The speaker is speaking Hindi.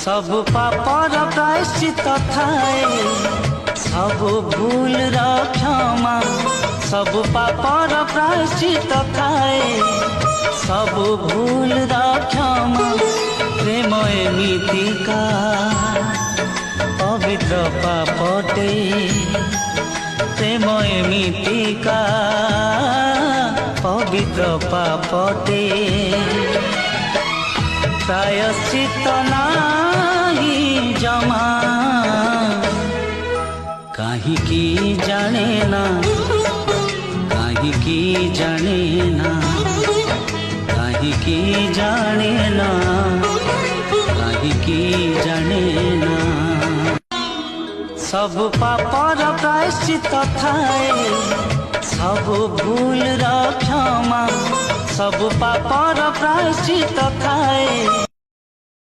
सब पापर प्रायश्चित थाए सब भूल क्षमा सब पापर प्रायश्चित थाए सब भूल क्षमा प्रेम एमितिका पवित्र पापटे प्रेम एमितिका पवित्र पापटे प्रायश्चित नाही जमा काहीकी जाने ना काहीकी जाने ना काहीकी जाने ना काहीकी जाने ना सब पापर प्रायश्चित थाए सब भूल क्षमा सब पापर प्रायश्चित थाए